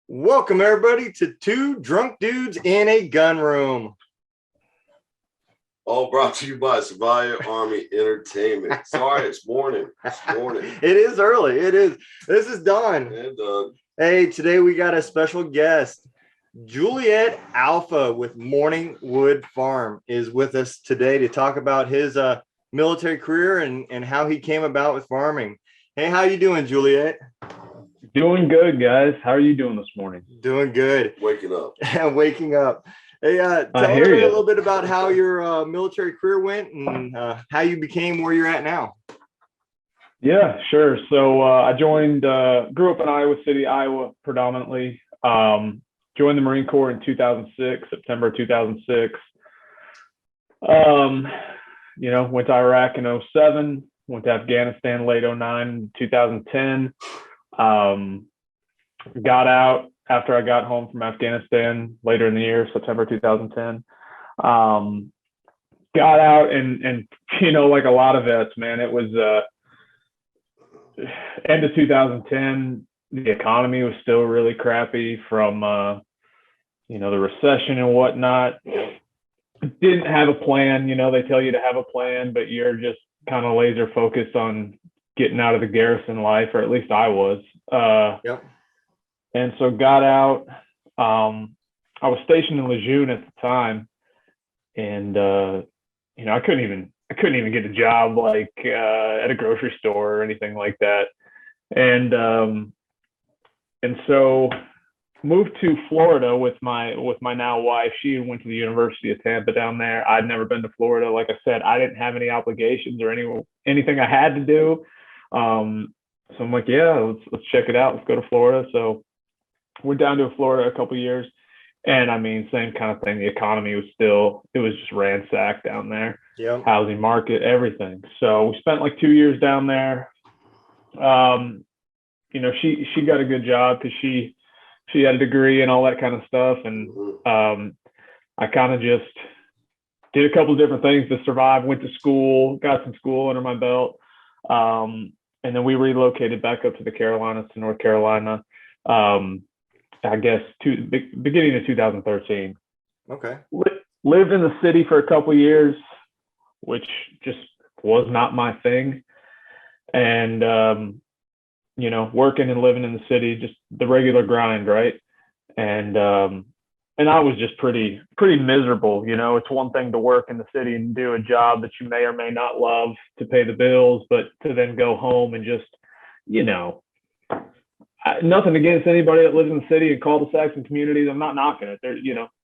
Welcome, everybody, to Two Drunk Dudes in a Gun Room. All brought to you by Savaya Army Entertainment. Sorry, it's morning. It is early. It is. This is Don. And Hey, today we got a special guest. Juliet Alpha with MorningWood Farm is with us today to talk about his military career and how he came about with farming. Hey, how you doing, Juliet? Doing good, guys. How are you doing this morning? Doing good. waking up. Waking up. Hey, tell me a little bit about how your military career went and how you became where you're at now. Yeah, sure. So I joined, grew up in Iowa City, Iowa, predominantly. Joined the Marine Corps in 2006, September 2006. Went to Iraq in 2007, went to Afghanistan late 2009, 2010. Got out after I got home from Afghanistan later in the year, September 2010. Got out and like a lot of vets, man, it was end of 2010. The economy was still really crappy from the recession and whatnot. Didn't have a plan. They tell you to have a plan, but you're just kind of laser focused on getting out of the garrison life, or at least I was. Yep. And so got out. I was stationed in Lejeune at the time, and I couldn't even get a job like at a grocery store or anything like that. And so moved to Florida with my now wife. She went to the University of Tampa down there. I'd never been to Florida. Like I said, I didn't have any obligations or anything I had to do. So I'm like, yeah, let's check it out. Let's go to Florida. So went down to Florida a couple of years, and I mean, same kind of thing. The economy was just ransacked down there. Yeah. Housing market, everything. So we spent like 2 years down there. She got a good job because she had a degree and all that kind of stuff. And I kind of just did a couple of different things to survive. Went to school, got some school under my belt. And then we relocated back up to the Carolinas, to North Carolina, I guess, beginning of 2013. Okay. Lived in the city for a couple of years, which just was not my thing. And, working and living in the city, just the regular grind, right? And I was just pretty miserable. It's one thing to work in the city and do a job that you may or may not love to pay the bills, but to then go home and just, nothing against anybody that lives in the city and cul-de-sacs and communities. I'm not knocking it. There,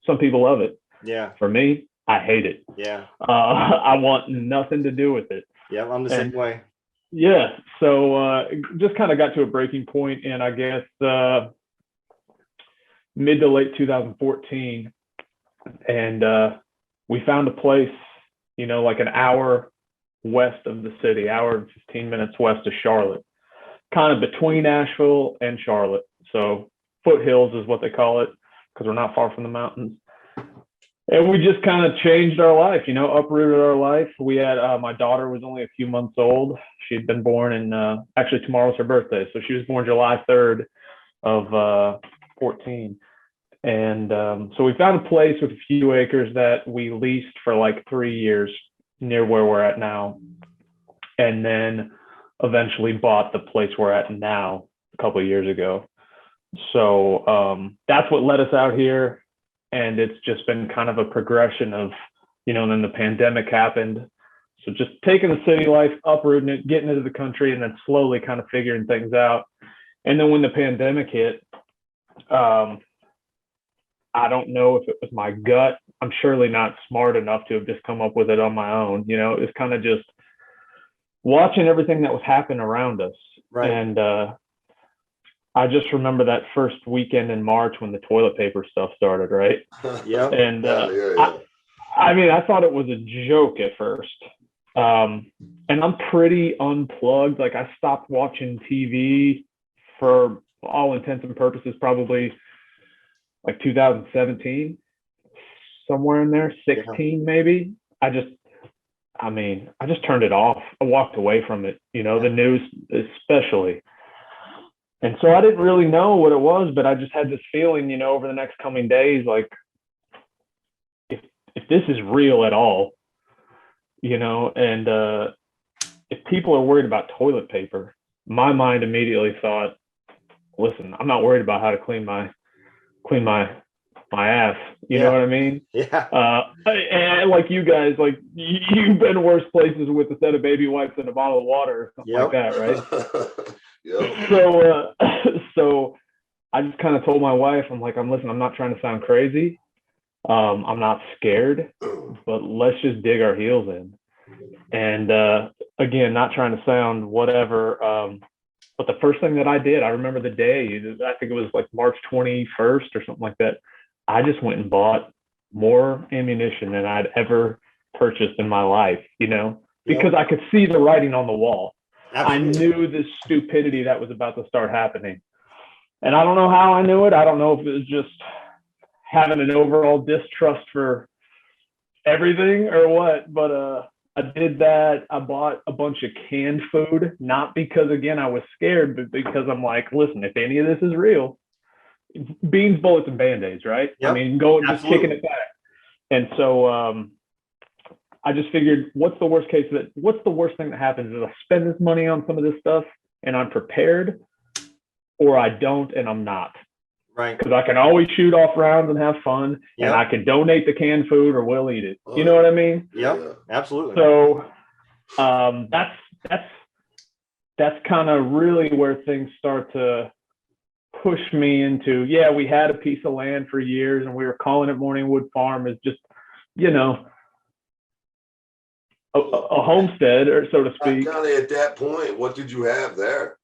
some people love it. Yeah. For me, I hate it. Yeah. I want nothing to do with it. Yeah, I'm the same way. Yeah. So just kind of got to a breaking point in, I guess, mid to late 2014. And we found a place, like an hour west of the city, hour and 15 minutes west of Charlotte, kind of between Asheville and Charlotte. So foothills is what they call it, because we're not far from the mountains. And we just kind of changed our life, uprooted our life. We had, my daughter was only a few months old. She'd been born in, actually tomorrow's her birthday. So she was born July 3rd of 14. And so we found a place with a few acres that we leased for like 3 years near where we're at now. And then eventually bought the place we're at now a couple of years ago. So that's what led us out here. And it's just been kind of a progression of, and then the pandemic happened. So just taking the city life, uprooting it, getting into the country, and then slowly kind of figuring things out. And then when the pandemic hit, I don't know if it was my gut. I'm surely not smart enough to have just come up with it on my own. It was kind of just watching everything that was happening around us. Right. And I just remember that first weekend in March when the toilet paper stuff started, right? Yeah. And Yeah. I thought it was a joke at first. And I'm pretty unplugged. Like, I stopped watching TV for all intents and purposes, probably like 2017, somewhere in there, 16 maybe. I just turned it off. I walked away from it, the news especially. And so I didn't really know what it was, but I just had this feeling, you know, over the next coming days, like if this is real at all, you know, and if people are worried about toilet paper, my mind immediately thought, listen, I'm not worried about how to clean my ass. You know what I mean? Yeah. And like you guys, like you've been worse places with a set of baby wipes and a bottle of water or something like that, right? Yep. So, so I just kind of told my wife, I'm like, I'm not trying to sound crazy. I'm not scared, but let's just dig our heels in. And again, not trying to sound whatever, but the first thing that I did, I remember the day, I think it was like March 21st or something like that. I just went and bought more ammunition than I'd ever purchased in my life, you know, because I could see the writing on the wall. Absolutely. I knew the stupidity that was about to start happening. And I don't know how I knew it. I don't know if it was just having an overall distrust for everything or what, but I did that. I bought a bunch of canned food, not because, again, I was scared, but because I'm like, listen, if any of this is real, beans, bullets, and Band-Aids, right? Yep. I mean, just kicking it back. And so I just figured, what's the worst thing that happens? Is I spend this money on some of this stuff and I'm prepared, or I don't and I'm not. Right. Because I can always shoot off rounds and have fun, and I can donate the canned food or we'll eat it. You know what I mean? Yep, absolutely. So that's kind of really where things start to push me into, we had a piece of land for years and we were calling it MorningWood Farm as just, you know, a homestead, or so to speak. Kind of at that point, what did you have there?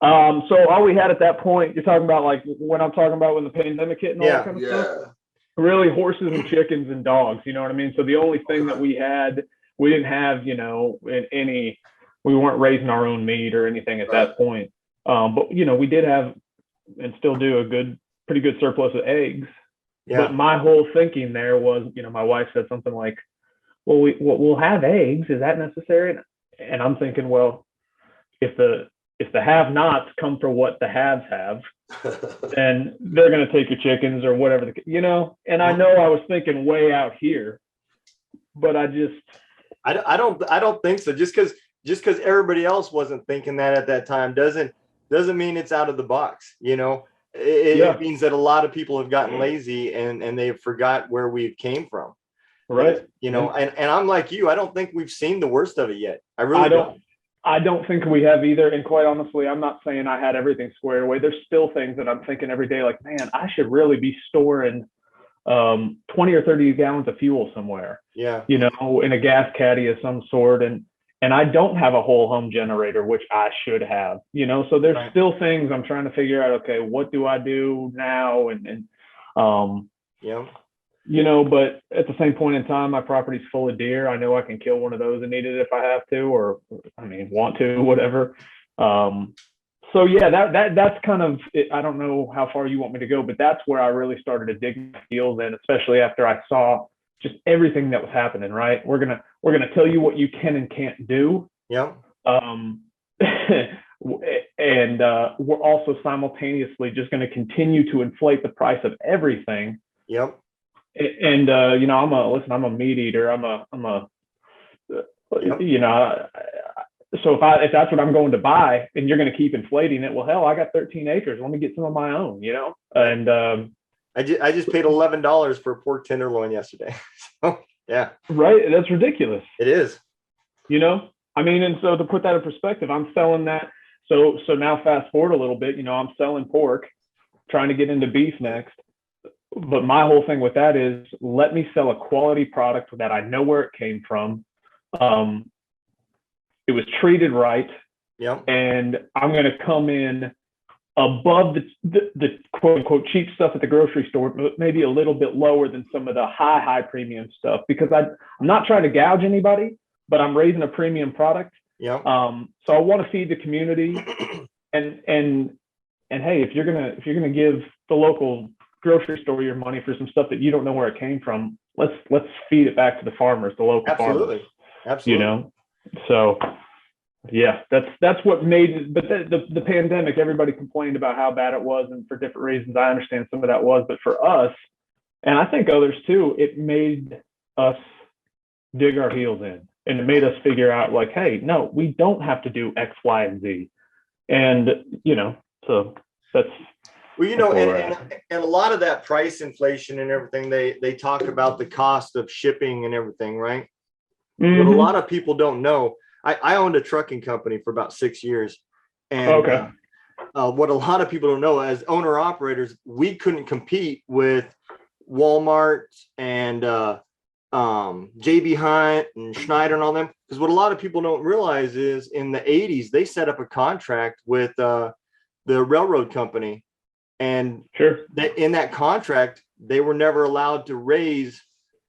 So all we had at that point, you're talking about like when I'm talking about when the pandemic hit and all that kind of stuff? Really horses and chickens and dogs, you know what I mean? So the only thing that we didn't have, you know, we weren't raising our own meat or anything at that point. But, you know, we did have and still do a pretty good surplus of eggs. Yeah. But my whole thinking there was, you know, my wife said something like, well, we'll have eggs. Is that necessary? And I'm thinking, well, if the have-nots come for what the haves have, then they're going to take your chickens or whatever, you know? And I know I was thinking way out here, but I don't think so. Just because everybody else wasn't thinking that at that time doesn't mean it's out of the box. You know, it means that a lot of people have gotten lazy and they forgot where we came from. Right. You know, and I'm like you, I don't think we've seen the worst of it yet. I really don't. I don't think we have either. And quite honestly, I'm not saying I had everything squared away. There's still things that I'm thinking every day, like, man, I should really be storing 20 or 30 gallons of fuel somewhere. Yeah. You know, in a gas caddy of some sort. And I don't have a whole home generator, which I should have, you know, so there's still things I'm trying to figure out. Okay, what do I do now? You know, but at the same point in time, my property's full of deer. I know I can kill one of those and eat it if I have to, or want to, whatever. So yeah, that's kind of it. I don't know how far you want me to go, but that's where I really started to dig my heels in, especially after I saw just everything that was happening. Right, we're gonna tell you what you can and can't do. Yeah. And we're also simultaneously just going to continue to inflate the price of everything. Yep. And you know, I'm a meat eater. You know, so if that's what I'm going to buy, and you're going to keep inflating it, well, hell, I got 13 acres. Let me get some of my own. You know, and I just paid $11 for a pork tenderloin yesterday. So yeah, right. That's ridiculous. It is. You know, I mean, and so to put that in perspective, I'm selling that. So now fast forward a little bit. You know, I'm selling pork, trying to get into beef next. But my whole thing with that is, let me sell a quality product that I know where it came from. It was treated right. Yep. And I'm going to come in above the quote unquote cheap stuff at the grocery store, but maybe a little bit lower than some of the high premium stuff, because I'm not trying to gouge anybody, but I'm raising a premium product. Yeah. So I want to feed the community, and hey, if you're gonna give the local grocery store your money for some stuff that you don't know where it came from, let's feed it back to the farmers, the local farmers. Absolutely. You know, so Yeah, that's what made it. But the pandemic, everybody complained about how bad it was, and for different reasons. I understand some of that was, but for us, and I think others too, it made us dig our heels in, and it made us figure out like, hey, no, we don't have to do X, Y, and Z, and so that's Well, and a lot of that price inflation and everything, they talk about the cost of shipping and everything, right? What a lot of people don't know, I owned a trucking company for about 6 years. And what a lot of people don't know, as owner operators, we couldn't compete with Walmart and JB Hunt and Schneider and all them. Because what a lot of people don't realize is in the 80s, they set up a contract with the railroad company. And in that contract, they were never allowed to raise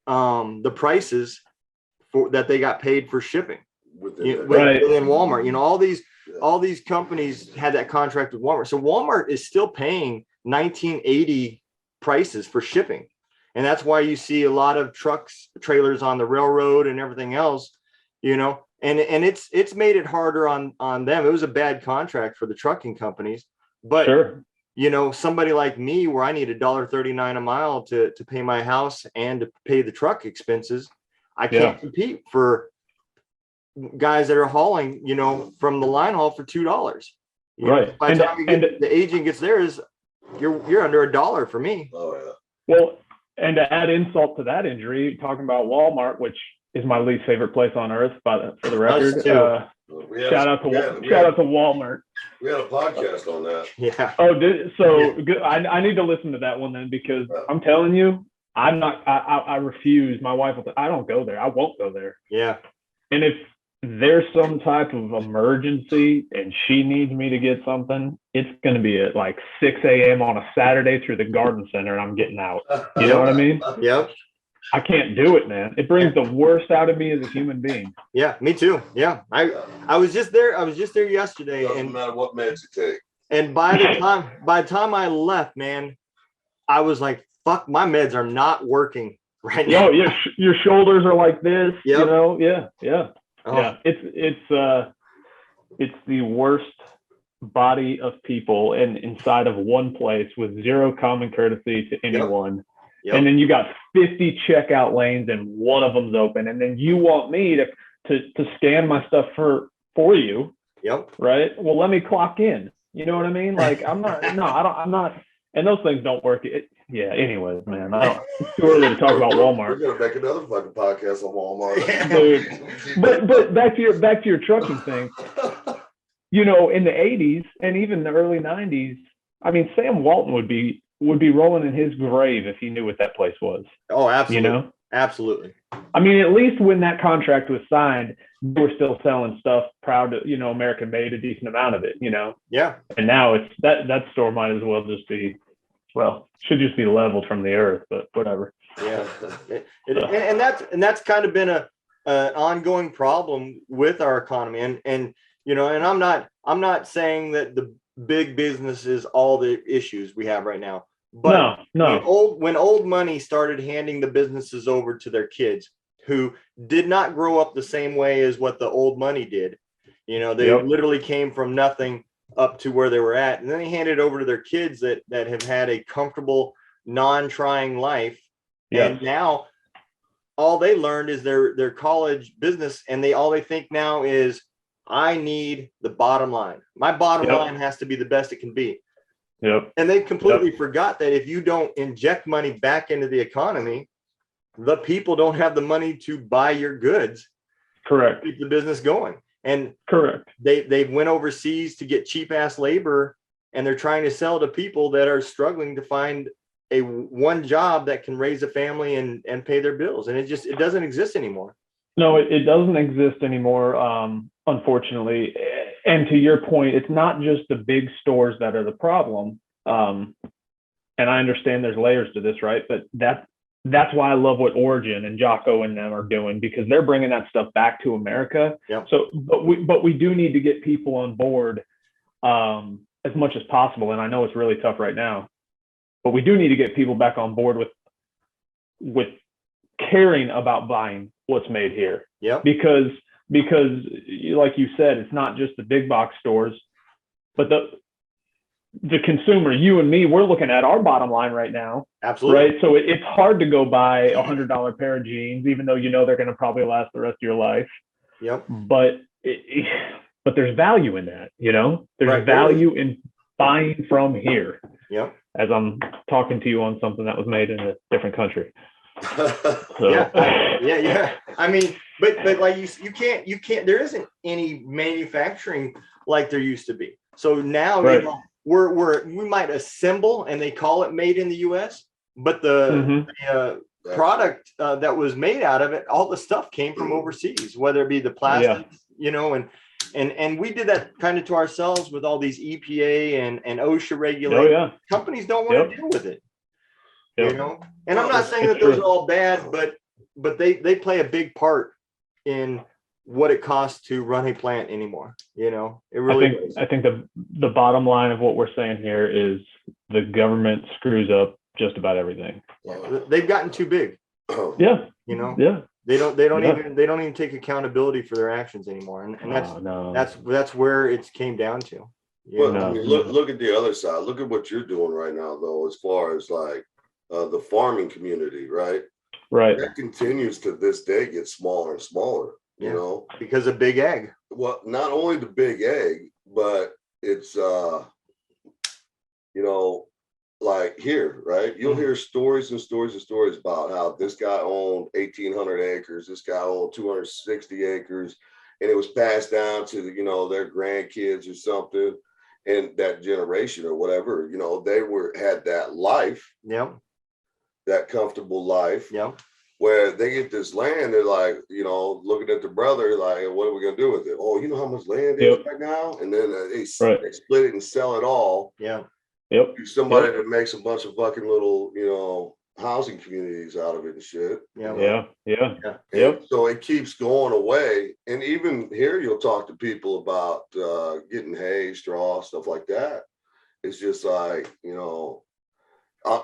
the prices that they got paid for shipping within Walmart. All these companies had that contract with Walmart. So Walmart is still paying 1980 prices for shipping. And that's why you see a lot of trucks, trailers on the railroad and everything else, and it's made it harder on them. It was a bad contract for the trucking companies, but somebody like me, where I need $1.39 a mile to pay my house and to pay the truck expenses, I can't compete for guys that are hauling, from the line haul for $2. Right. By the time the agent gets theirs, you're under $1 for me. Oh yeah. Well, and to add insult to that injury, talking about Walmart, which is my least favorite place on earth, for the record. Shout out to Walmart. We had a podcast on that. Yeah. Oh, good. I need to listen to that one then, because I'm telling you, I'm not. I refuse. My wife will say, I don't go there. I won't go there. Yeah. And if there's some type of emergency and she needs me to get something, it's going to be at like 6 a.m. on a Saturday through the garden center, and I'm getting out. You know what I mean? Yep. I can't do it, man. It brings the worst out of me as a human being. Yeah, me too. Yeah. I was just there. I was just there yesterday. Doesn't matter what meds you take. And by the time I left, man, I was like, fuck, my meds are not working right now. Your shoulders are like this. Yep. Yeah. It's the worst body of people and inside of one place with zero common courtesy to anyone. Yep. And then you got 50 checkout lanes and one of them's open, and then you want me to scan my stuff for you. Yep. Right. Well, let me clock in. You know what I mean? Like I'm not. And those things don't work. Anyways, man, it's too early to talk about Walmart. We're gonna make another fucking podcast on Walmart, dude. But back to your trucking thing. In the 80s and even the early 90s, I mean, Sam Walton would be rolling in his grave if he knew what that place was. Oh, absolutely. Absolutely. I mean, at least when that contract was signed, they were still selling stuff proud to, American made a decent amount of it, Yeah. And now it's that store might as well just be, should just be leveled from the earth, but whatever. Yeah. And that's kind of been an ongoing problem with our economy. And I'm not saying that the big business is all the issues we have right now. But no. When old money started handing the businesses over to their kids who did not grow up the same way as what the old money did, they literally came from nothing up to where they were at. And then they handed it over to their kids that have had a comfortable, non-trying life. Yes. And now all they learned is their college business. And all they think now is, I need the bottom line. My bottom line has to be the best it can be. Yep. And they completely forgot that if you don't inject money back into the economy, the people don't have the money to buy your goods. Correct. Keep the business going. And correct. They went overseas to get cheap ass labor, and they're trying to sell to people that are struggling to find one job that can raise a family and pay their bills. And it doesn't exist anymore. No, it doesn't exist anymore, unfortunately. And to your point, it's not just the big stores that are the problem. And I understand there's layers to this, right? But that's why I love what Origin and Jocko and them are doing, because they're bringing that stuff back to America. Yep. So, but we do need to get people on board as much as possible. And I know it's really tough right now, but we do need to get people back on board with caring about buying what's made here. Yeah. Because because, like you said, it's not just the big box stores, but the consumer, you and me, we're looking at our bottom line right now. Absolutely. Right. So it's hard to go buy $100 pair of jeans, even though they're going to probably last the rest of your life. Yep. But but there's value in that, There's value in buying from here. Yep. As I'm talking to you on something that was made in a different country. So. Yeah. I mean, but like you can't. There isn't any manufacturing like there used to be. So now we might assemble, and they call it made in the U.S., but the product that was made out of it, all the stuff came from overseas, whether it be the plastics, and we did that kind of to ourselves with all these EPA and OSHA regulations. Companies don't want to deal with it, And I'm not saying that those are all bad, but they play a big part in what it costs to run a plant anymore. It really I think the bottom line of what we're saying here is the government screws up just about everything. They've gotten too big. Yeah. They don't even take accountability for their actions anymore. And that's where it came down to. But I mean, look at the other side. Look at what you're doing right now, though, as far as like the farming community, right? Right. That continues to this day get smaller and smaller. Because of big ag. Well, not only the big egg, but it's like here, right? You'll hear stories and stories and stories about how this guy owned 1,800 acres, this guy owned 260 acres, and it was passed down to their grandkids or something, and that generation or whatever. They had that life, that comfortable life, where they get this land, they're like, looking at the brother, like, what are we going to do with it? Oh, you know how much land is right now? And then they split it and sell it all. To somebody that makes a bunch of fucking little, housing communities out of it and shit. So it keeps going away. And even here, you'll talk to people about getting hay, straw, stuff like that. It's just like,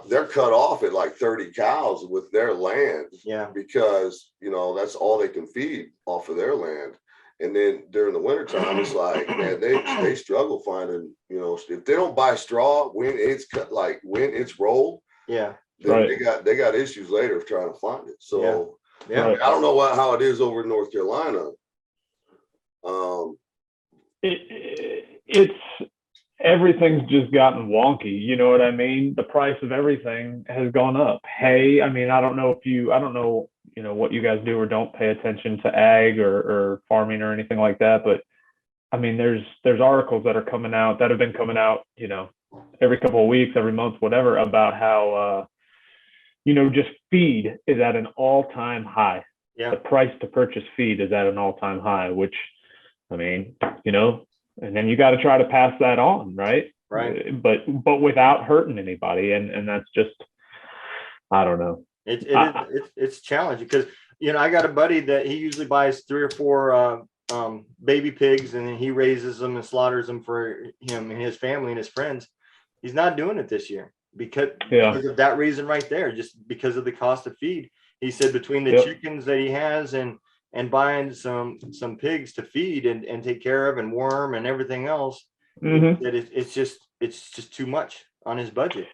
they're cut off at like 30 cows with their land, because that's all they can feed off of their land. And then during the wintertime, it's like, man, they struggle finding, if they don't buy straw when it's cut, like when it's rolled, then they got issues later of trying to find it. So I don't know how it is over in North Carolina. It's everything's just gotten wonky. You know what I mean? The price of everything has gone up. Hey, I mean, I don't know what you guys do or don't pay attention to ag or farming or anything like that. But I mean, there's articles that have been coming out, every couple of weeks, every month, whatever, about how, just feed is at an all-time high. The price to purchase feed is at an all-time high, which, I mean, and then you got to try to pass that on, right? But without hurting anybody, and that's just, I don't know. It's challenging because I got a buddy that he usually buys 3 or 4 baby pigs, and then he raises them and slaughters them for him and his family and his friends. He's not doing it this year because of that reason right there, just because of the cost of feed. He said between the chickens that he has and buying some pigs to feed and take care of and worm and everything else, that it's just too much on his budget,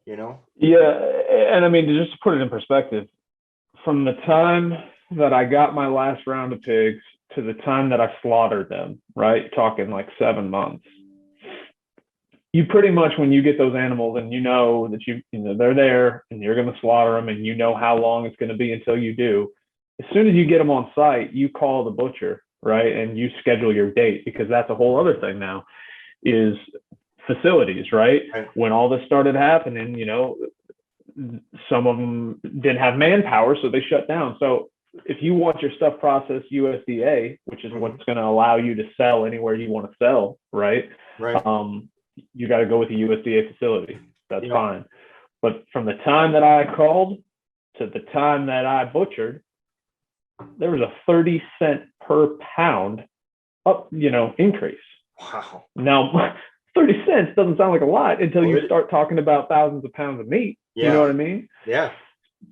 and I mean, just to put it in perspective, from the time that I got my last round of pigs to the time that I slaughtered them, right, talking like 7 months, you pretty much, when you get those animals and that they're there and you're going to slaughter them and how long it's going to be until you do, as soon as you get them on site, you call the butcher, right? And you schedule your date, because that's a whole other thing now is facilities, right? When all this started happening, some of them didn't have manpower, so they shut down. So if you want your stuff processed USDA, which is what's going to allow you to sell anywhere you want to sell, right? You got to go with the USDA facility. That's fine. But from the time that I called to the time that I butchered, there was a 30-cent per pound increase. Wow. Now, 30 cents doesn't sound like a lot until you start talking about thousands of pounds of meat. You know what I mean? Yeah.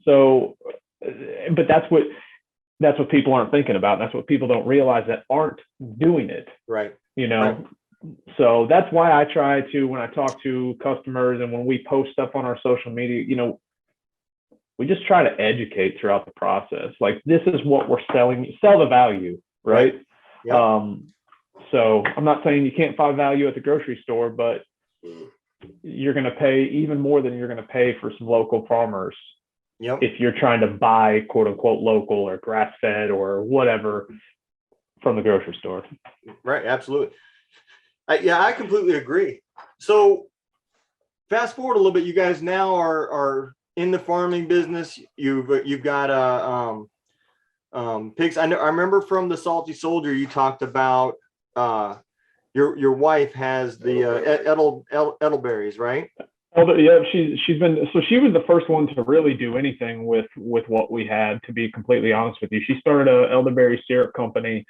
So, but that's what that's what people aren't thinking about. That's what people don't realize that aren't doing it. Right. You know, Right. so that's why I try to, when I talk to customers and when we post stuff on our social media, you know, we just try to educate throughout the process. Like, this is what we're selling, sell the value, right? Yep. So I'm not saying you can't find value at the grocery store, but you're going to pay even more than you're going to pay for some local farmers. Yep. If you're trying to buy quote unquote local or grass fed or whatever from the grocery store. Right. Absolutely. Yeah, I completely agree. So fast forward a little bit, you guys now are in the farming business. You've got pigs. I remember from the Salty Soldier, you talked about your wife has the elderberries, right? Oh, yeah, she's been, so she was the first one to really do anything with what we had, to be completely honest with you. She started a elderberry syrup company.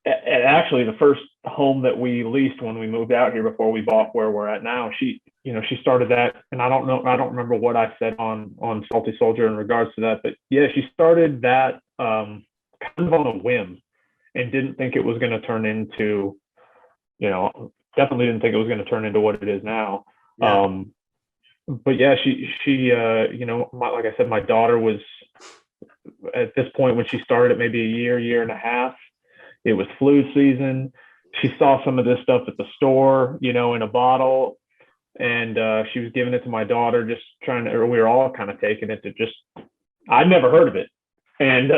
Actually, the first home that we leased when we moved out here before we bought where we're at now, she started that, and I don't remember what I said on Salty Soldier in regards to that, but yeah, she started that kind of on a whim, and didn't think it was going to turn into, definitely didn't think it was going to turn into what it is now. Yeah. But yeah, she like I said, my daughter was at this point when she started, maybe a year and a half. It was flu season. She saw some of this stuff at the store, in a bottle, and she was giving it to my daughter, just or we were all kind of taking it to just, I'd never heard of it. And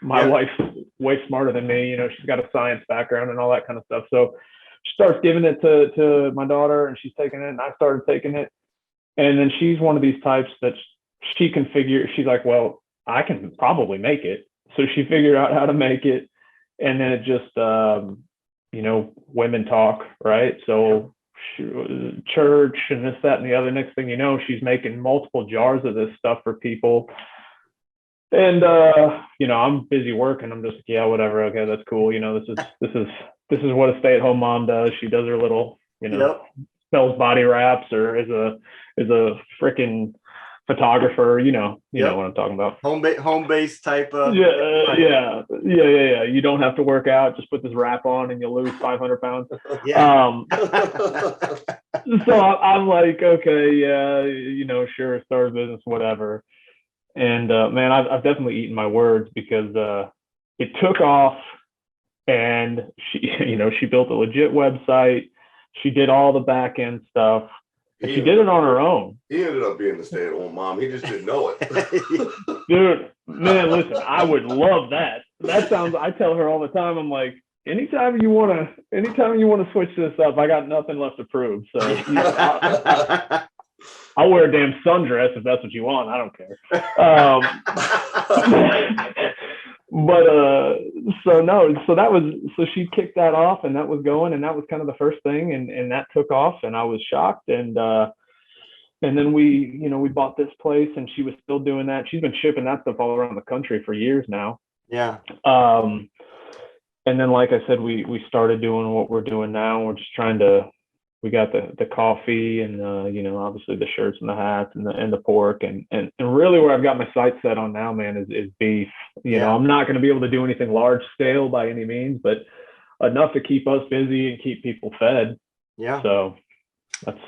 my wife's way smarter than me. She's got a science background and all that kind of stuff. So she starts giving it to my daughter, and she's taking it, and I started taking it. And then she's one of these types that she can figure, she's like, well, I can probably make it. So she figured out how to make it. And then it just, women talk, right? So church and this, that, and the other. Next thing you know, she's making multiple jars of this stuff for people. And I'm busy working. I'm just, yeah, whatever. Okay, that's cool. This is what a stay-at-home mom does. She does her little, sells body wraps, or is a freaking photographer. You know what I'm talking about. Home base type of. Yeah. You don't have to work out. Just put this wrap on and you'll lose 500 pounds. Yeah. So I'm like, okay, yeah, sure, start a business, whatever. And man, I've definitely eaten my words, because it took off, and she built a legit website. She did all the back end stuff. And she did it on her own. He ended up being the stay-at-home mom. He just didn't know it. Dude, man, listen, I would love that. I tell her all the time, I'm like, anytime you want to switch this up, I got nothing left to prove. So I'll wear a damn sundress if that's what you want. I don't care. So she kicked that off, and that was going, and that was kind of the first thing, and that took off, and I was shocked. And then we bought this place, and she was still doing that. She's been shipping that stuff all around the country for years now. Yeah. And then, like I said, we started doing what we're doing now. We're just we got the coffee, and obviously the shirts and the hats and the pork, and really where I've got my sights set on now, man, is beef. I'm not going to be able to do anything large scale by any means, but enough to keep us busy and keep people fed. Yeah. So that's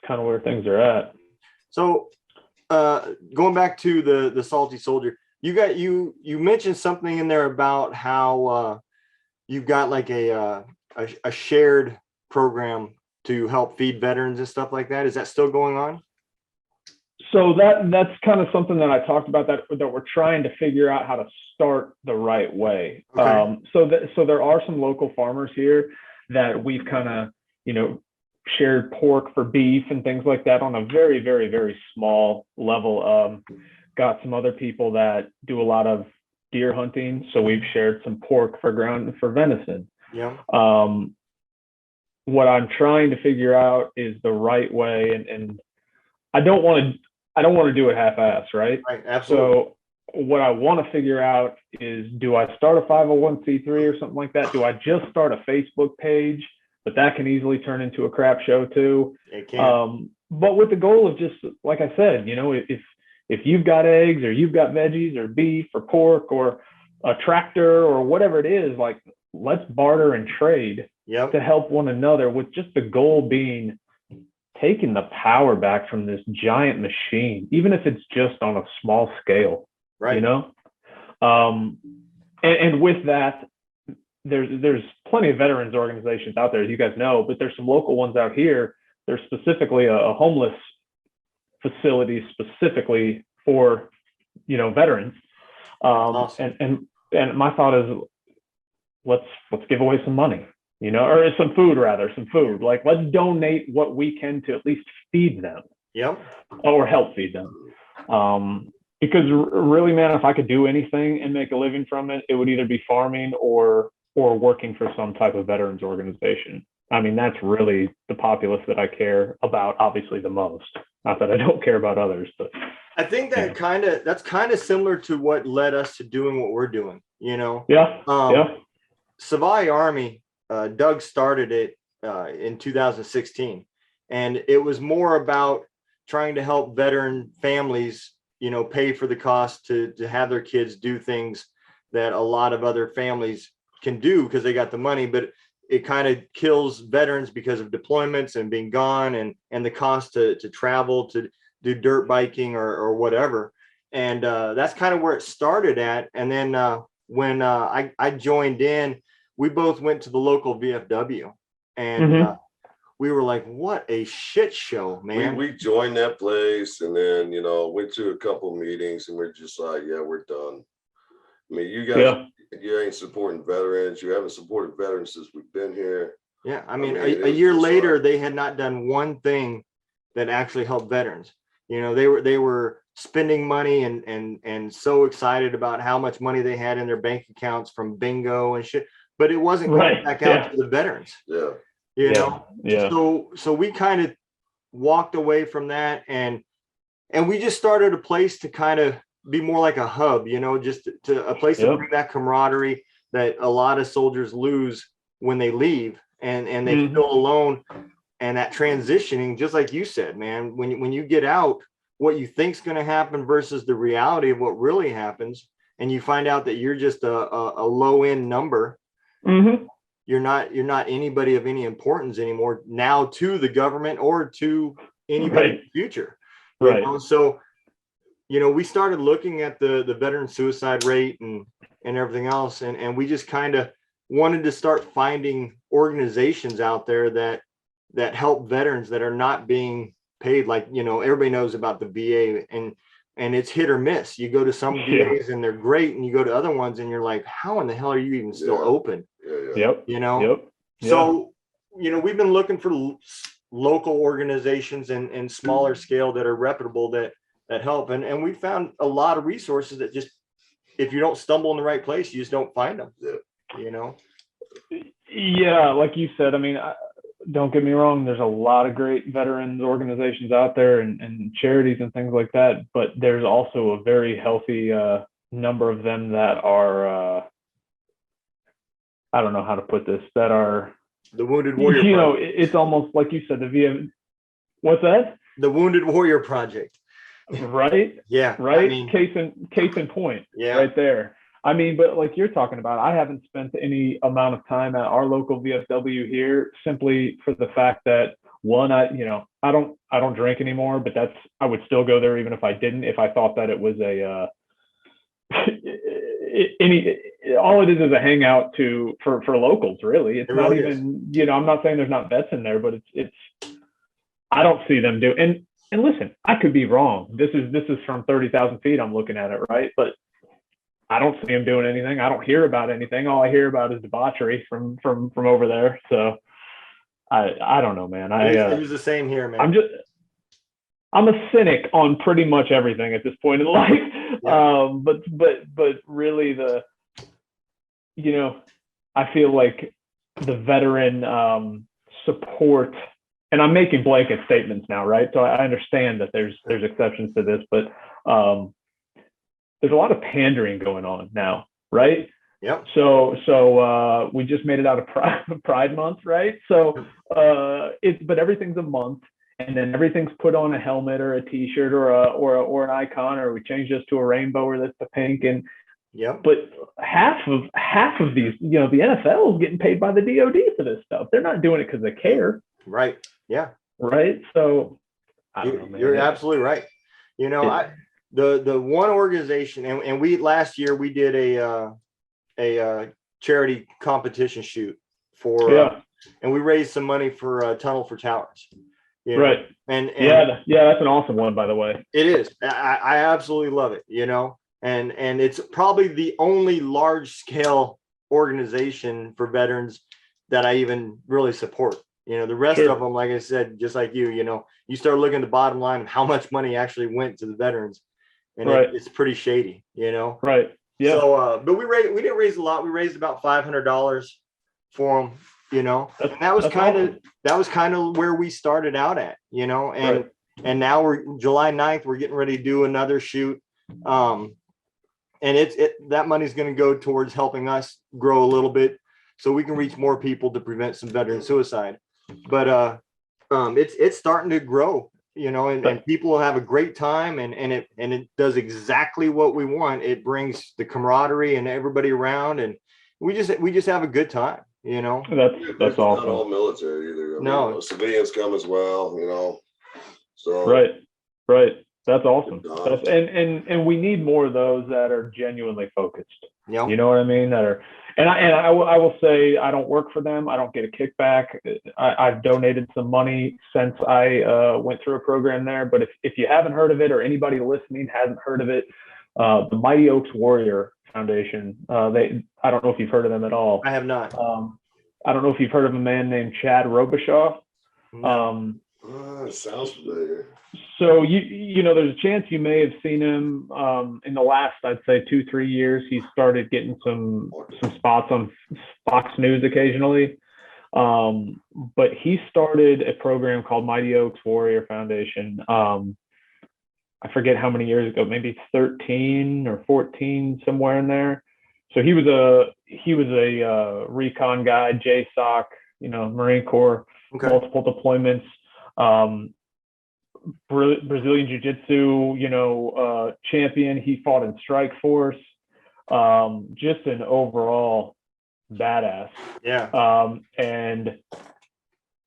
kind of where things are at. So going back to the Salty Soldier, you mentioned something in there about how you've got like a shared program to help feed veterans and stuff like that. Is that still going on? So that's kind of something that I talked about, that we're trying to figure out how to start the right way. Okay. So there are some local farmers here that we've kind of, shared pork for beef and things like that on a very, very, very small level. Got some other people that do a lot of deer hunting, so we've shared some pork for venison. Yeah. What I'm trying to figure out is the right way, and I don't want to do it half-ass, right? Right, absolutely. So what I want to figure out is, do I start a 501c3 or something like that? Do I just start a Facebook page? But that can easily turn into a crap show too. It can. But with the goal of just, like I said, if if you've got eggs or you've got veggies or beef or pork or a tractor or whatever it is, like, let's barter and trade Yep. to help one another, with just the goal being taking the power back from this giant machine, even if it's just on a small scale, Right. you know? And with that, there's plenty of veterans organizations out there, as you guys know, but there's some local ones out here. There's specifically a homeless facility specifically for, veterans. Awesome. And my thought is, let's give away some money, or some food rather, like, let's donate what we can to at least feed them. Yep. Or help feed them. Because really, man, if I could do anything and make a living from it, it would either be farming or working for some type of veterans organization. I mean, that's really the populace that I care about, obviously, the most. Not that I don't care about others, but I think that that's kind of similar to what led us to doing what we're doing, Yeah. Savai Army, Doug started it in 2016, and it was more about trying to help veteran families, pay for the cost to have their kids do things that a lot of other families can do because they got the money, but it kind of kills veterans because of deployments and being gone and the cost to travel, to do dirt biking or whatever. And that's kind of where it started at. And then when I joined in, we both went to the local VFW, and we were like, what a shit show, man. We joined that place, and then, went to a couple meetings, and we're just like, yeah, we're done. I mean, you guys, you ain't supporting veterans. You haven't supported veterans since we've been here. Yeah. I mean a year later, they had not done one thing that actually helped veterans. They were spending money and so excited about how much money they had in their bank accounts from bingo and shit, but it wasn't going back out to the veterans. Yeah. So we kind of walked away from that, and we just started a place to kind of be more like a hub, just to a place to bring that camaraderie that a lot of soldiers lose when they leave, and they feel alone. And that transitioning, just like you said, man, when you get out, what you think's going to happen versus the reality of what really happens, and you find out that you're just a low end number. You're not anybody of any importance anymore now to the government or to anybody in the future. So we started looking at the veteran suicide rate and everything else, and we just kind of wanted to start finding organizations out there that help veterans that are not being paid. Like, everybody knows about the VA, and it's hit or miss. You go to some VAs and they're great, and you go to other ones and you're like, how in the hell are you even still open? So we've been looking for local organizations and smaller scale that are reputable that help, and we found a lot of resources that just, if you don't stumble in the right place, you just don't find them. Like you said, I mean, don't get me wrong, there's a lot of great veterans organizations out there and charities and things like that, but there's also a very healthy number of them that are I don't know how to put this, that are the Wounded Warrior Project. It's almost like you said, what's that? The Wounded Warrior Project. Right? Yeah. Right? I mean, case in point. Yeah. Right there. I mean, but like you're talking about, I haven't spent any amount of time at our local VFW here simply for the fact that, one, I don't drink anymore, but I would still go there even if I didn't, if I thought that it was all it is a hangout for locals, really. It's not even, I'm not saying there's not vets in there, but it's I don't see them do. And listen, I could be wrong. This is from 30,000 feet. I'm looking at it, right? But I don't see them doing anything. I don't hear about anything. All I hear about is debauchery from over there. So I don't know, man. It was the same here, man. I'm a cynic on pretty much everything at this point in life. Yeah. But really I feel like the veteran support, and I'm making blanket statements now, right? So I understand that there's exceptions to this, but there's a lot of pandering going on now, right? Yep. So we just made it out of Pride Month, right? So but everything's a month. and then everything's put on a helmet or a T-shirt or an icon, or we change this to a rainbow or this to pink. And but half of these, the NFL is getting paid by the DoD for this stuff. They're not doing it because they care. Right. Yeah. Right. So I don't know, man. You're absolutely right. The one organization, and we last year we did a charity competition shoot for and we raised some money for Tunnel for Towers. Right. And that's an awesome one, by the way. It is. I absolutely love it. And it's probably the only large scale organization for veterans that I even really support. The rest of them, like I said, just like you you start looking at the bottom line of how much money actually went to the veterans, and it's pretty shady, Right. Yeah. So, but we didn't raise a lot. We raised about $500 for them, and that was kind of where we started out at, and now we're July 9th, we're getting ready to do another shoot. And that money's going to go towards helping us grow a little bit so we can reach more people to prevent some veteran suicide. But it's starting to grow, and people have a great time, and it does exactly what we want. It brings the camaraderie and everybody around, and we just have a good time, That's awesome. Not all military either. No, civilians come as well, so right. That's awesome. And we need more of those that are genuinely focused. Yeah. You know what I mean? That are, and I will say, I don't work for them. I don't get a kickback. I've donated some money since I went through a program there. But if you haven't heard of it, or anybody listening hasn't heard of it, the Mighty Oaks Warrior Foundation, I don't know if you've heard of them at all. I have not. I don't know if you've heard of a man named Chad Robichaud. No. It sounds familiar. So there's a chance you may have seen him in the last, I'd say 2-3 years. He started getting some spots on Fox News occasionally. But he started a program called Mighty Oaks Warrior Foundation. I forget how many years ago, maybe 13 or 14, somewhere in there. So he was a recon guy, JSOC, Marine Corps, multiple deployments. Brazilian Jiu-Jitsu, champion. He fought in Strike Force. Just an overall badass. Yeah. And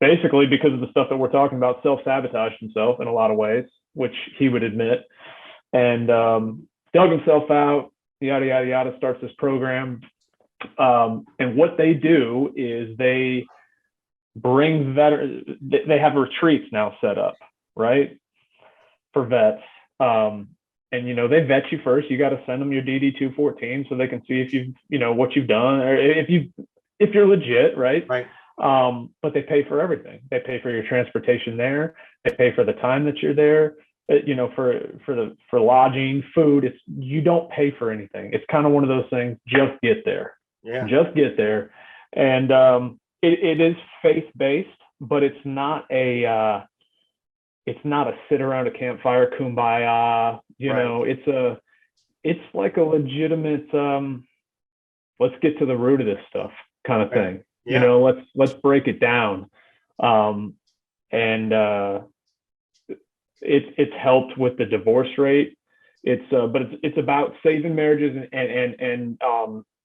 basically, because of the stuff that we're talking about, self-sabotaged himself in a lot of ways, which he would admit, and dug himself out, yada, yada, yada, starts this program. And what they do is they bring veterans, they have retreats now set up, right, for vets. And they vet you first. You got to send them your DD-214 so they can see if you've what you've done, or if you're legit, right? But they pay for everything. They pay for your transportation there. They pay for the time that you're there. For lodging, food. You don't pay for anything. It's kind of one of those things. Just get there. Yeah. Just get there. And it is faith-based, but it's not a sit around a campfire kumbaya, it's like a legitimate let's get to the root of this stuff kind of thing. Yeah. Let's break it down. It's helped with the divorce rate. But it's about saving marriages and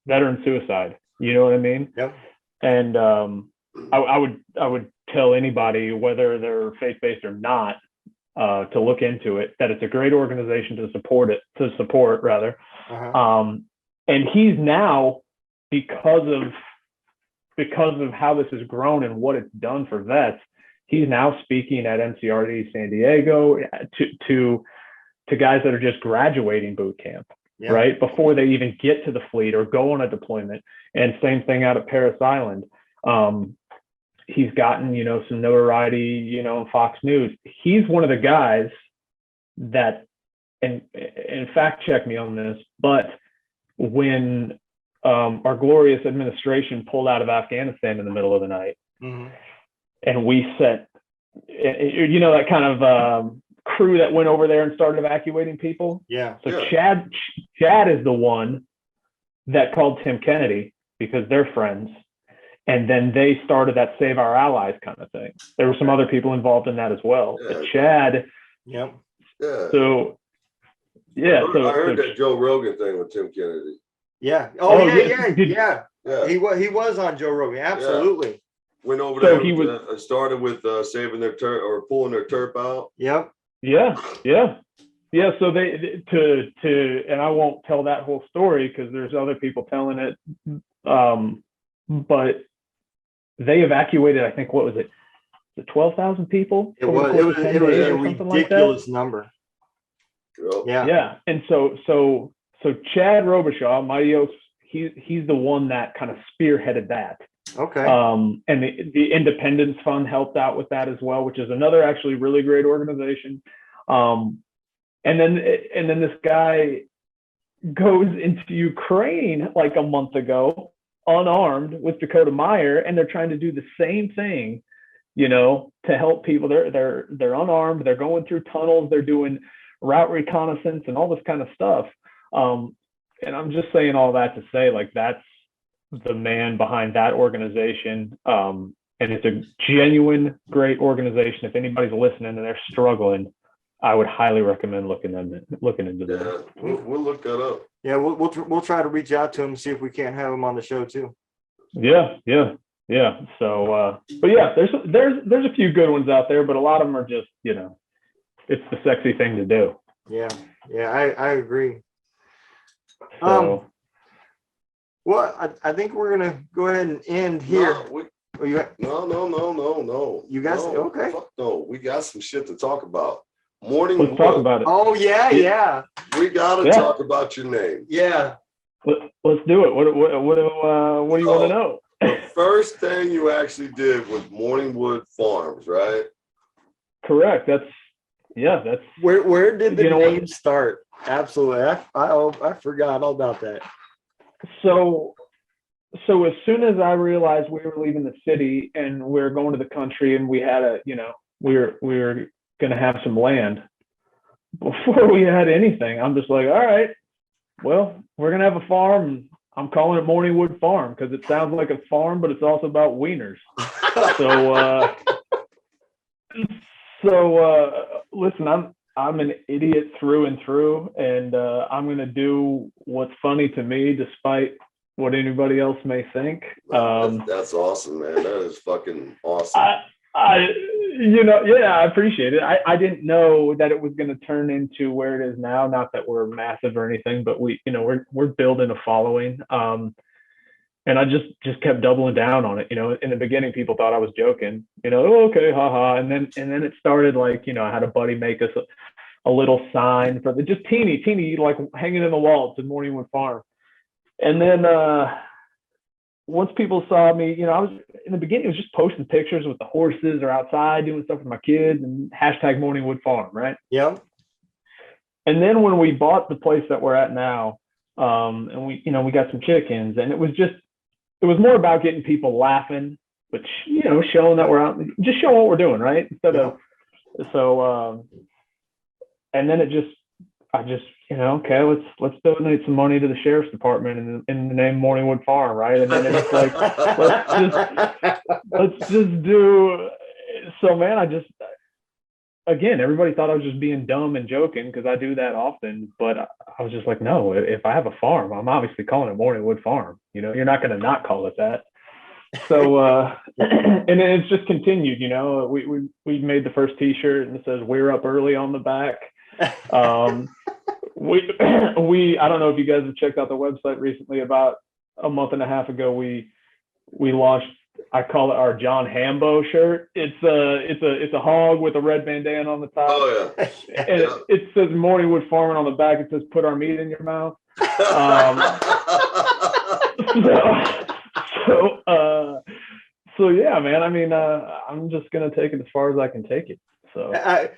veteran suicide. You know what I mean? Yep. And I would tell anybody, whether they're faith-based or not, to look into it, that it's a great organization to support rather. And he's now, because of how this has grown and what it's done for vets, he's now speaking at NCRD San Diego to guys that are just graduating boot camp, right, before they even get to the fleet or go on a deployment. And same thing out at Parris Island. He's gotten, some notoriety, on Fox News. He's one of the guys that, and fact check me on this, but when our glorious administration pulled out of Afghanistan in the middle of the night, and we set, that kind of crew that went over there and started evacuating people. Yeah. So Chad is the one that called Tim Kennedy, because they're friends, And then they started that Save Our Allies kind of thing. There were some other people involved in that as well. But Chad, yep. Yeah. So yeah, I heard that Joe Rogan thing with Tim Kennedy. Yeah. Yeah. He was on Joe Rogan. Absolutely. Yeah. Went over there. He was started with saving their turf or pulling their turf out. Yep. Yeah. So they and I won't tell that whole story because there's other people telling it. But they evacuated, I think, what was it? 12,000 people. It was a ridiculous number. Yeah. Yeah. And so Chad Robichaud, Mighty Oaks, he's the one that kind of spearheaded that. Okay. And the Independence Fund helped out with that as well, which is another actually really great organization. And then this guy goes into Ukraine like a month ago, unarmed, with Dakota Meyer, and they're trying to do the same thing, to help people. They're unarmed. They're going through tunnels. They're doing route reconnaissance and all this kind of stuff. And I'm just saying all that to say, like, that's the man behind that organization. And it's a genuine, great organization. If anybody's listening and they're struggling, I would highly recommend looking into that. We'll look that up. Yeah, we'll try to reach out to him, see if we can't have him on the show too. Yeah. So, but yeah, there's a few good ones out there, but a lot of them are just, it's the sexy thing to do. Yeah, I agree. So, well, I think we're gonna go ahead and end here. No. You guys, okay? Fuck no, we got some shit to talk about. MorningWood. Let's talk about it. Oh yeah. We gotta talk about your name. Yeah. Let's do it. What do you want to know? The first thing you actually did was MorningWood Farms, right? Correct. That's where did the name start? Absolutely. I forgot all about that. So as soon as I realized we were leaving the city and we were going to the country, and we had we were going to have some land, before we had anything, I'm just like, all right, well, we're going to have a farm. I'm calling it MorningWood Farm because it sounds like a farm, but it's also about wieners. So listen, I'm an idiot through and through, and I'm going to do what's funny to me, despite what anybody else may think. That's awesome, man. That is fucking awesome. I appreciate it. I didn't know that it was going to turn into where it is now. Not that we're massive or anything, but we're building a following. And I just kept doubling down on it. In the beginning, people thought I was joking. Okay, haha. And then it started like, I had a buddy make us a little sign for just teeny, like hanging in the wall. It said MorningWood Farm. And then once people saw me, I was in the beginning, it was just posting pictures with the horses or outside doing stuff with my kids and hashtag MorningWood Farm, right? Yep. And then when we bought the place that we're at now, and we got some chickens, and it was more about getting people laughing, but showing that we're out, just showing what we're doing, right? And then I just okay, let's donate some money to the sheriff's department in the name MorningWood Farm, right? And then it's like, let's just do. So man, again, everybody thought I was just being dumb and joking because I do that often, but I was just like, no, if I have a farm, I'm obviously calling it MorningWood Farm. You're not going to not call it that. So, and then it's just continued. We made the first T-shirt and it says "We're up early" on the back. We I don't know if you guys have checked out the website recently. About a month and a half ago, we launched, I call it our John Hambo shirt. It's a hog with a red bandana on the top. Oh yeah. And it says MorningWood Farm, and on the back it says "Put our meat in your mouth." So yeah, man. I mean, I'm just gonna take it as far as I can take it. So I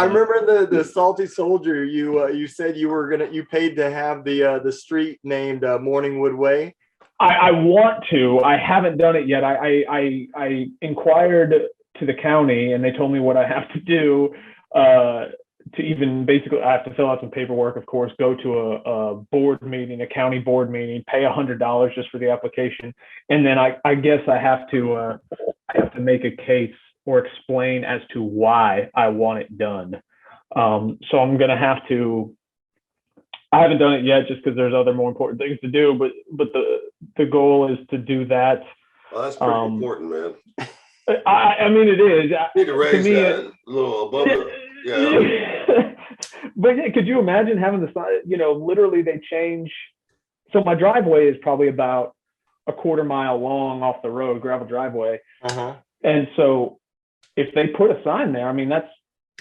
remember the Salty Soldier. You said you paid to have the street named Morningwood Way. I want to. I haven't done it yet. I inquired to the county, and they told me what I have to do even basically, I have to fill out some paperwork, of course, go to a board meeting, a county board meeting, pay $100 just for the application. And then I guess I have to make a case or explain as to why I want it done. So I'm going to have to, I haven't done it yet just because there's other more important things to do, but the goal is to do that. Well, that's pretty important, man. I mean, it is. You need to raise that a little above it. Yeah. But yeah, could you imagine having the sign, literally they change. So my driveway is probably about a quarter mile long off the road, gravel driveway. Uh-huh. And so if they put a sign there, I mean, that's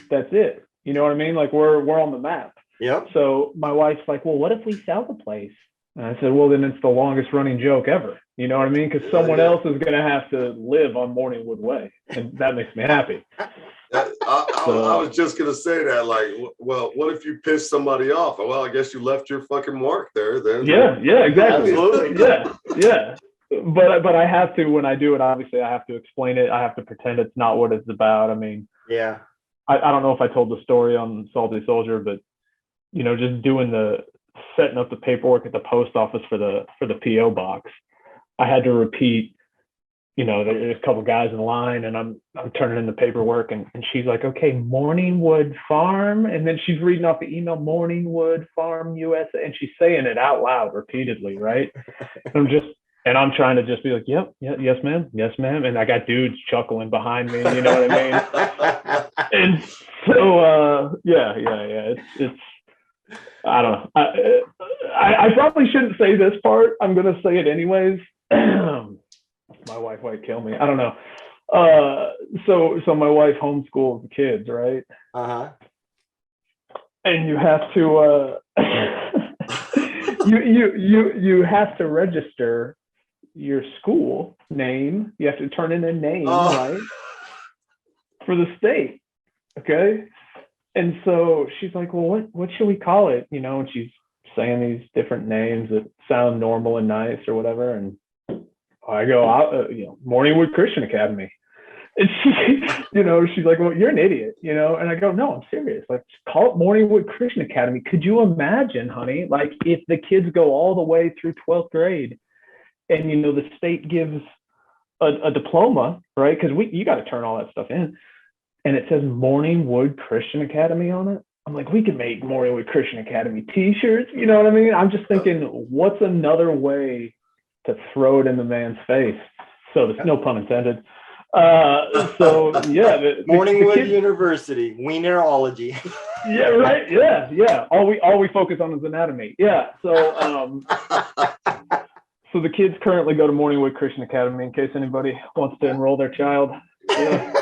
it. You know what I mean? Like we're on the map. Yep. So my wife's like, well, what if we sell the place? And I said, well, then it's the longest running joke ever. You know what I mean? Because someone else is going to have to live on Morningwood Way. And that makes me happy. I was just going to say that, like, well, what if you piss somebody off? Well, I guess you left your fucking mark there then. Yeah, exactly. Absolutely. Yeah. But I have to, when I do it, obviously I have to explain it. I have to pretend it's not what it's about. I mean, yeah. I don't know if I told the story on Salty Soldier, but, just setting up the paperwork at the post office for the PO box. I had to repeat, there's a couple guys in line and I'm turning in the paperwork and she's like, okay, Morningwood Farm. And then she's reading off the email, Morningwood Farm USA. And she's saying it out loud repeatedly. Right. And I'm trying to just be like, yep, yes, ma'am. Yes, ma'am. And I got dudes chuckling behind me. You know what I mean? And so, yeah. It's, I don't know. I probably shouldn't say this part. I'm going to say it anyways. My wife might kill me. I don't know. So my wife homeschools the kids, right? Uh-huh. And you have to you have to register your school name. You have to turn in a name, right? For the state. Okay. And so she's like, well, what should we call it? And she's saying these different names that sound normal and nice or whatever. And I go, Morningwood Christian Academy. And she's like, well, you're an idiot, And I go, no, I'm serious. Like, call it Morningwood Christian Academy. Could you imagine, honey, like if the kids go all the way through 12th grade and, the state gives a diploma, right? Because you got to turn all that stuff in. And it says Morningwood Christian Academy on it. I'm like, we could make Morningwood Christian Academy t-shirts. You know what I mean? I'm just thinking, what's another way to throw it in the man's face? So there's no pun intended. So yeah. Morningwood University, Wienerology. Yeah, right. Yeah. All we focus on is anatomy. Yeah. So so the kids currently go to Morningwood Christian Academy in case anybody wants to enroll their child. Yeah.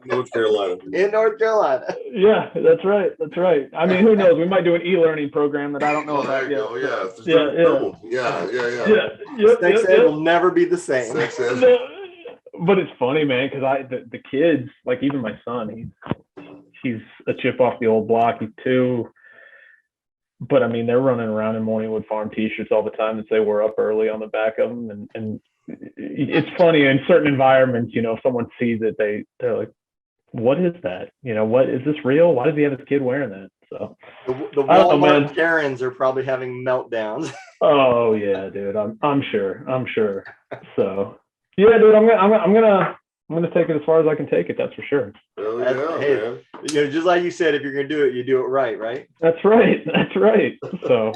North Carolina. In North Carolina. Yeah, that's right. I mean, who knows? We might do an e-learning program that I don't know about yet. Yeah. Sex ed will never be the same. But it's funny, man, because the kids, like even my son, he's a chip off the old block. He's 2. But I mean, they're running around in Morningwood Farm t-shirts all the time that say we're up early on the back of them. And it's funny in certain environments, if someone sees it, they're like, what is that? What is this real? Why does he have his kid wearing that? So the Walmart Karens are probably having meltdowns. Oh yeah, dude. I'm sure. So yeah, dude, I'm gonna take it as far as I can take it. That's for sure. Man. Just like you said, if you're gonna do it, you do it right, right? That's right. So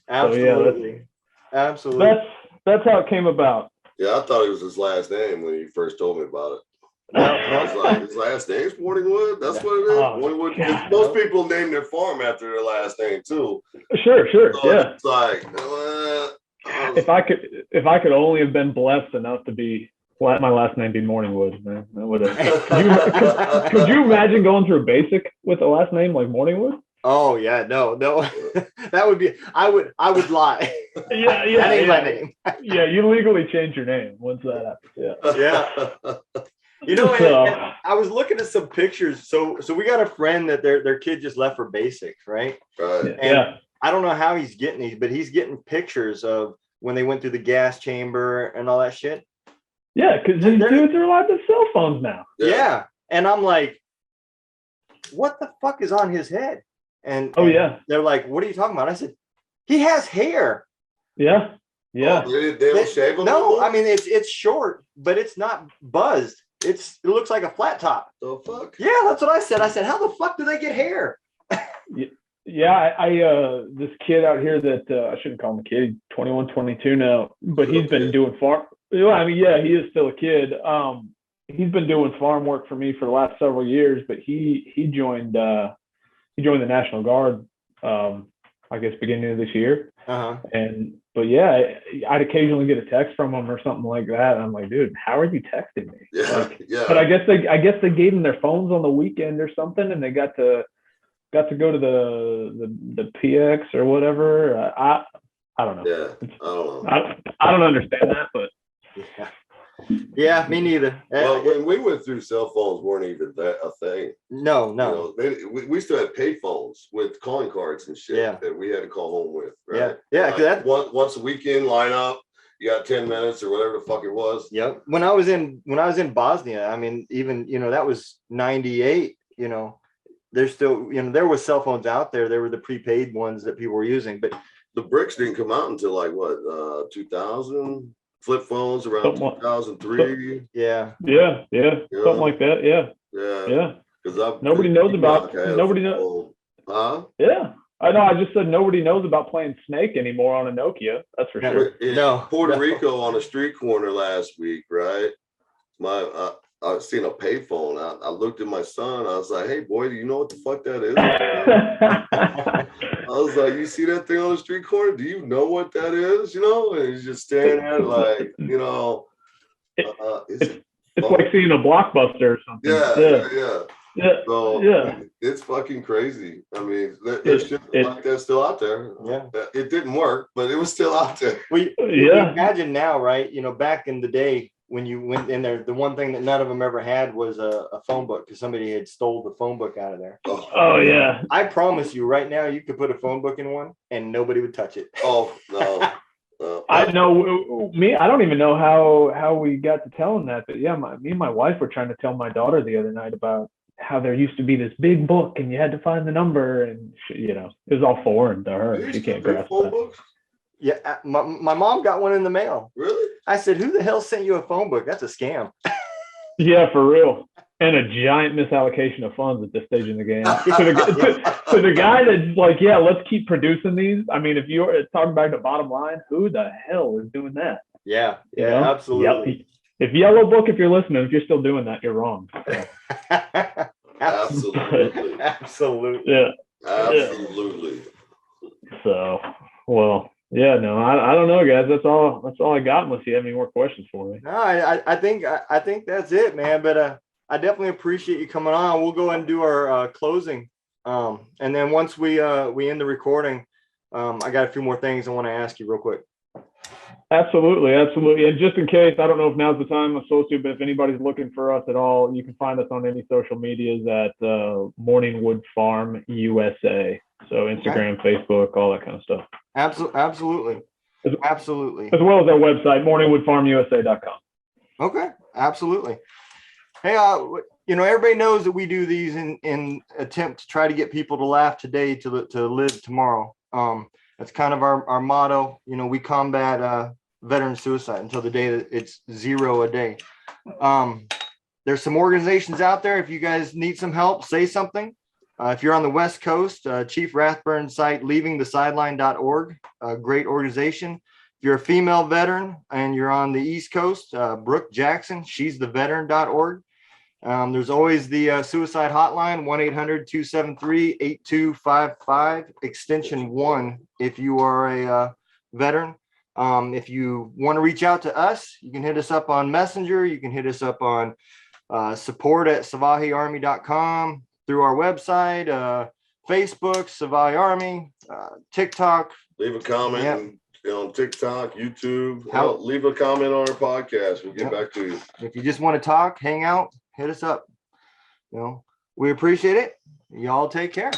absolutely, absolutely. That's how it came about. Yeah, I thought it was his last name when you first told me about it. No. I was like, his last name's Morningwood? That's what it is? Morningwood. Most people name their farm after their last name, too. Sure. So yeah. It's like, if I could only have been blessed enough to be, my last name be Morningwood, man. That would have. Could you imagine going through basic with a last name like Morningwood? Oh yeah, no. That would be. I would lie. Yeah. That ain't my name. Yeah, you legally change your name once that happens. Yeah. And I was looking at some pictures. So we got a friend that their kid just left for basics, right? Right. And I don't know how he's getting these, but he's getting pictures of when they went through the gas chamber and all that shit. Yeah, because these dudes are allowed to cell phones now. Yeah. And I'm like, what the fuck is on his head? And they're like, what are you talking about? I said, he has hair. Yeah. Oh, they don't shave him? No, I mean it's short, but it's not buzzed. It looks like a flat top. The fuck? Yeah, that's what I said. I said, how the fuck do they get hair? Yeah, I this kid out here that I shouldn't call him a kid, 21, 22 now, but he's been doing farm. I mean, yeah, he is still a kid. He's been doing farm work for me for the last several years, but he joined the National Guard, I guess beginning of this year. But yeah, I'd occasionally get a text from him or something like that. And I'm like, dude, how are you texting me? Yeah, But I guess they gave them their phones on the weekend or something, and they got to go to the PX or whatever. I don't know. Yeah, I don't know. I don't understand that, but yeah, me neither. Well, when we went through, cell phones weren't even a thing. No. We still had pay phones with calling cards and shit that we had to call home with. Right? Yeah. Like once a weekend, line up. You got 10 minutes or whatever the fuck it was. Yep. When I was in Bosnia, I mean, even that was 98. There's still there was cell phones out there. There were the prepaid ones that people were using, but the bricks didn't come out until like what 2000. Flip phones around 2003. Yeah. Something like that. Yeah. Because nobody knows about. Nobody knows. Huh? Yeah. I know. I just said nobody knows about playing Snake anymore on a Nokia. That's for sure. In Puerto Rico on a street corner last week, right? I seen a payphone. I looked at my son. I was like, "Hey, boy, do you know what the fuck that is?" I was like, "You see that thing on the street corner? Do you know what that is?" And he's just staring at it like, it's like seeing a Blockbuster or something. Yeah. So it's fucking crazy. I mean, there's shit like that still out there. Yeah. It didn't work, but it was still out there. We imagine now, right? Back in the day when you went in there, the one thing that none of them ever had was a phone book because somebody had stole the phone book out of there. Oh yeah. I promise you right now, you could put a phone book in one and nobody would touch it. Oh, no. I know I don't even know how we got to tell him that, but yeah, me and my wife were trying to tell my daughter the other night about how there used to be this big book and you had to find the number and it was all foreign to her. She can't grasp that. Books? Yeah, my mom got one in the mail. Really? I said, who the hell sent you a phone book? That's a scam. Yeah, for real. And a giant misallocation of funds at this stage in the game. To the guy that's like, yeah, let's keep producing these. I mean, if you're talking about the bottom line, who the hell is doing that? Yeah, absolutely. If Yellow Book, if you're listening, if you're still doing that, you're wrong. So. Absolutely. Absolutely. Yeah. Absolutely. So, well, yeah, no, I don't know, guys. That's all I got unless you have any more questions for me. No, I think that's it, man. But I definitely appreciate you coming on. We'll go ahead and do our closing. And then once we end the recording, I got a few more things I want to ask you real quick. Absolutely. And just in case, I don't know if now's the time I'm supposed to, but if anybody's looking for us at all, you can find us on any social medias at MorningWood Farm USA. So Instagram, Facebook, all that kind of stuff. Absolutely. As well as our website, morningwoodfarmusa.com. Okay. Absolutely. Hey, everybody knows that we do these in attempt to try to get people to laugh today to live tomorrow. That's kind of our motto. We combat veteran suicide until the day that it's 0 a day. There's some organizations out there. If you guys need some help, say something. If you're on the West Coast, Chief Rathburn site, leavingthesideline.org, a great organization. If you're a female veteran and you're on the East Coast, Brooke Jackson, she's the veteran.org. There's always the suicide hotline, 1-800-273-8255, extension 1 if you are a veteran. If you want to reach out to us, you can hit us up on Messenger. You can hit us up on support@savajiarmy.com, through our website, Facebook, Savaji Army, TikTok. Leave a comment on TikTok, YouTube. Leave a comment on our podcast. We'll get back to you. If you just want to talk, hang out, hit us up. We appreciate it. Y'all take care.